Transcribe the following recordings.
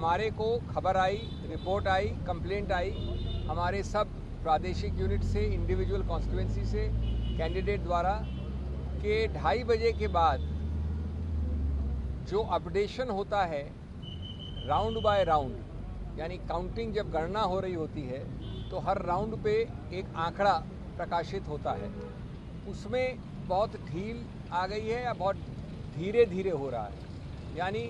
हमारे को खबर आई, रिपोर्ट आई, कंप्लेंट आई हमारे सब प्रादेशिक यूनिट से, इंडिविजुअल कॉन्स्टिट्यूएंसी से कैंडिडेट द्वारा कि 2:30 बजे के बाद जो अपडेशन होता है राउंड बाय राउंड, यानी काउंटिंग जब गणना हो रही होती है तो हर राउंड पे एक आंकड़ा प्रकाशित होता है, उसमें बहुत ढील आ गई है या बहुत धीरे धीरे हो रहा है, यानी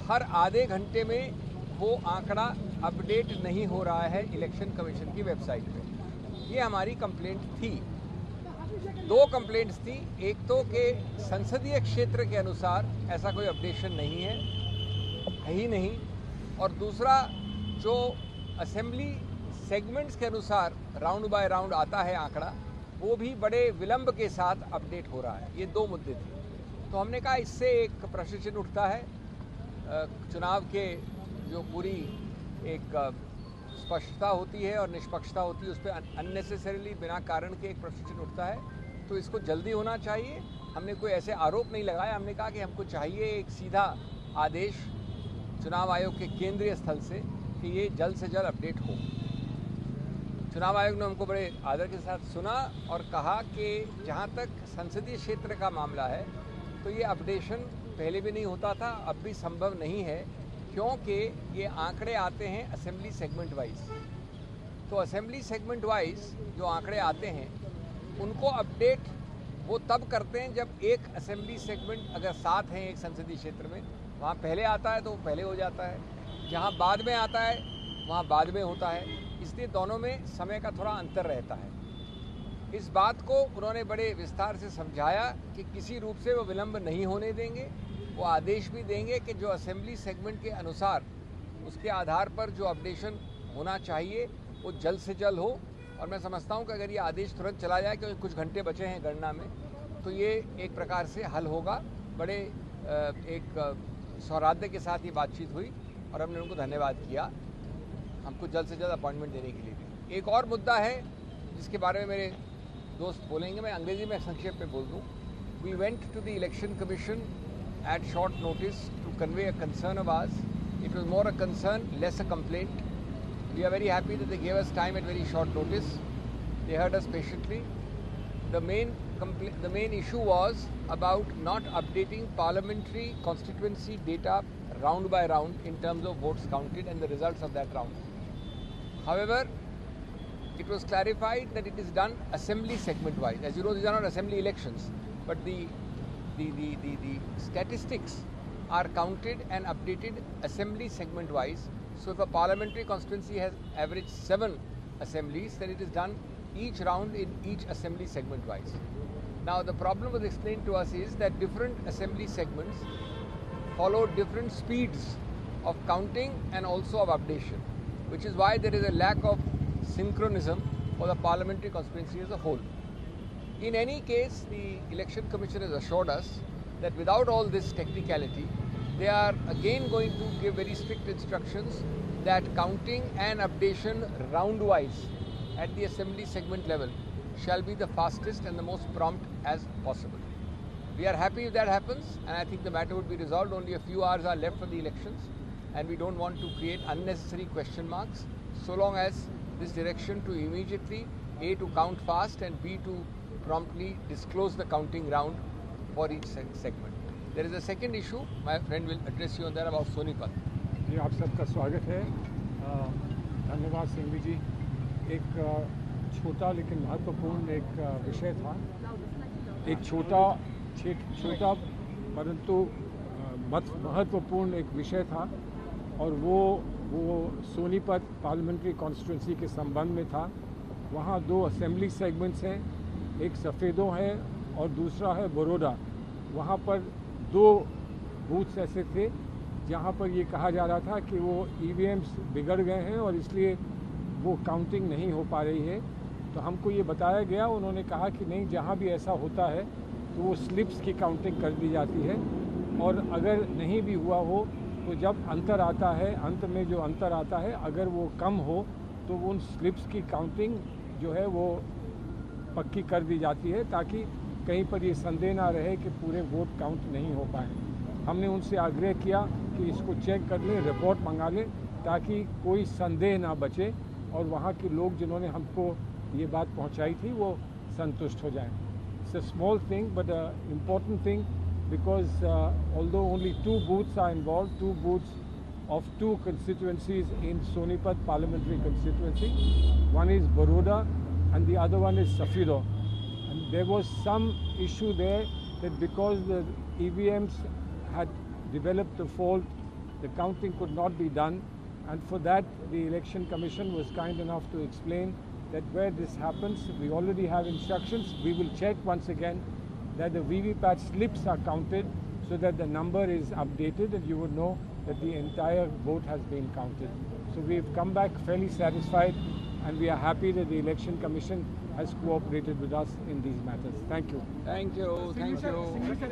हर आधे घंटे में वो आंकड़ा अपडेट नहीं हो रहा है इलेक्शन कमीशन की वेबसाइट पे। ये हमारी कंप्लेंट थी। 2 कंप्लेंट्स थी, एक तो कि संसदीय क्षेत्र के अनुसार ऐसा कोई अपडेशन नहीं है ही नहीं, और दूसरा जो असेंबली सेगमेंट्स के अनुसार राउंड बाय राउंड आता है आंकड़ा, वो भी बड़े विलंब के साथ अपडेट हो रहा है। ये 2 मुद्दे थे। तो हमने कहा इससे एक प्रश्न चिन्ह उठता है, चुनाव के जो पूरी एक स्पष्टता होती है और निष्पक्षता होती है उस पर अननेसेसरीली बिना कारण के एक प्रश्न चिन्ह उठता है, तो इसको जल्दी होना चाहिए। हमने कोई ऐसे आरोप नहीं लगाया, हमने कहा कि हमको चाहिए एक सीधा आदेश चुनाव आयोग के केंद्रीय स्थल से कि ये जल्द से जल्द अपडेट हो। चुनाव आयोग ने हमको बड़े आदर के साथ सुना और कहा कि जहाँ तक संसदीय क्षेत्र का मामला है तो ये अपडेशन पहले भी नहीं होता था, अब भी संभव नहीं है, क्योंकि ये आंकड़े आते हैं असेंबली सेगमेंट वाइज। तो असेंबली सेगमेंट वाइज जो आंकड़े आते हैं उनको अपडेट वो तब करते हैं जब एक असेंबली सेगमेंट अगर 7 हैं एक संसदीय क्षेत्र में, वहाँ पहले आता है तो वो पहले हो जाता है, जहाँ बाद में आता है वहाँ बाद में होता है, इसलिए दोनों में समय का थोड़ा अंतर रहता है। इस बात को उन्होंने बड़े विस्तार से समझाया कि किसी रूप से वो विलंब नहीं होने देंगे, वो आदेश भी देंगे कि जो असेंबली सेगमेंट के अनुसार उसके आधार पर जो अपडेशन होना चाहिए वो जल्द से जल्द हो। और मैं समझता हूँ कि अगर ये आदेश तुरंत चला जाए, क्योंकि कुछ घंटे बचे हैं गणना में, तो ये एक प्रकार से हल होगा। बड़े एक सौहार्द के साथ ये बातचीत हुई और हमने उनको धन्यवाद किया हमको जल्द से जल्द अपॉइंटमेंट देने के लिए भी। एक और मुद्दा है जिसके बारे में मेरे दोस्त बोलेंगे, मैं अंग्रेजी में संक्षेप में बोल दूँ। We went to the election commission at short notice to convey a concern of ours. It was more a concern, less a complaint. We are very happy that they gave us time at very short notice. They heard us patiently. The main issue was about not updating parliamentary constituency data round by round in terms of votes counted and the results of that round. However, it was clarified that it is done assembly segment wise. As you know, these are not assembly elections, but the statistics are counted and updated assembly segment wise. So if a parliamentary constituency has averaged 7 assemblies, then it is done each round in each assembly segment wise. Now the problem was explained to us is that different assembly segments follow different speeds of counting and also of updation, which is why there is a lack of synchronism for the parliamentary constituency as a whole. In any case, the Election Commission has assured us that without all this technicality, they are again going to give very strict instructions that counting and updation round-wise at the assembly segment level shall be the fastest and the most prompt as possible. We are happy if that happens, and I think the matter would be resolved. Only a few hours are left for the elections, and we don't want to create unnecessary question marks, so long as this direction to immediately, A, to count fast, and B, to promptly disclose the counting round for each segment. There is a second issue, my friend will address you on that, about Sonipat. जी, आप सबका स्वागत है। धन्यवाद सिंघवी जी। एक छोटा लेकिन महत्वपूर्ण एक विषय था, एक छोटा परंतु महत्वपूर्ण एक विषय था, और वो सोनीपत पार्लियामेंट्री कॉन्स्टिट्यूंसी के संबंध में था। वहाँ 2 असेंबली सेगमेंट्स हैं, एक सफ़ेदों है और दूसरा है बड़ौदा। वहाँ पर 2 बूथ्स ऐसे थे जहाँ पर ये कहा जा रहा था कि वो ईवीएम्स बिगड़ गए हैं और इसलिए वो काउंटिंग नहीं हो पा रही है। तो हमको ये बताया गया, उन्होंने कहा कि नहीं, जहाँ भी ऐसा होता है तो वो स्लिप्स की काउंटिंग कर दी जाती है, और अगर नहीं भी हुआ हो तो जब अंतर आता है, अंत में जो अंतर आता है, अगर वो कम हो तो उन स्लिप्स की काउंटिंग जो है वो पक्की कर दी जाती है, ताकि कहीं पर ये संदेह ना रहे कि पूरे वोट काउंट नहीं हो पाए। हमने उनसे आग्रह किया कि इसको चेक कर लें, रिपोर्ट मंगा लें, ताकि कोई संदेह ना बचे और वहाँ के लोग जिन्होंने हमको ये बात पहुँचाई थी वो संतुष्ट हो जाएं। It's a small thing but an important thing because although only 2 booths are involved, 2 booths of 2 constituencies in Sonipat parliamentary constituency, one is Baroda and the other one is Safiro. And there was some issue there that because the EVMs had developed a fault, the counting could not be done, and for that the Election Commission was kind enough to explain that where this happens, we already have instructions. We will check once again that the VVPAT slips are counted so that the number is updated and you would know that the entire vote has been counted. So we've come back fairly satisfied and we are happy that the Election Commission has cooperated with us in these matters. Thank you. Thank you. Thank you.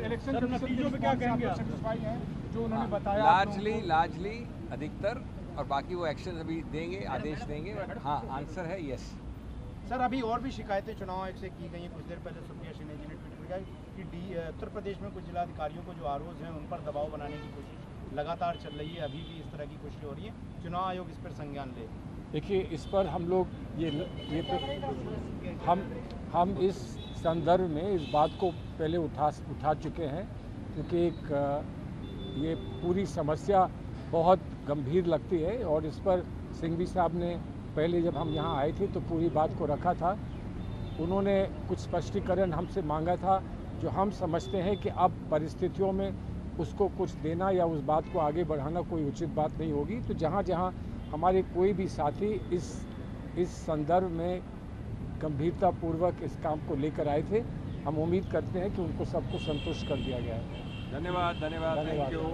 Election नतीजों पे क्या कहेंगे? Satisfy हैं जो उन्होंने बताया? Largely अधिकतर, और बाकी वो एक्शन अभी देंगे, आदेश देंगे, बट हाँ आंसर है यस। सर अभी और भी शिकायतें चुनाव आयोग से की गई हैं। कुछ देर पहले सुप्रिया सिन्हा जी ने ट्वीट किया कि उत्तर प्रदेश में कुछ जिलाधिकारियों को जो आरोप हैं उन पर दबाव बनाने की कोशिश लगातार चल रही है। अभी भी इस तरह की कोशिश हो रही है, चुनाव आयोग इस पर संज्ञान ले। देखिए, इस पर हम लोग हम इस संदर्भ में इस बात को पहले उठा चुके हैं, क्योंकि ये पूरी समस्या बहुत गंभीर लगती है और इस पर सिंघवी साहब ने पहले जब हम यहाँ आए थे तो पूरी बात को रखा था। उन्होंने कुछ स्पष्टीकरण हमसे मांगा था जो हम समझते हैं कि अब परिस्थितियों में उसको कुछ देना या उस बात को आगे बढ़ाना कोई उचित बात नहीं होगी। तो जहाँ जहाँ हमारे कोई भी साथी इस संदर्भ में गंभीरतापूर्वक इस काम को लेकर आए थे, हम उम्मीद करते हैं कि उनको सबको संतुष्ट कर दिया गया है। धन्यवाद। Thank you.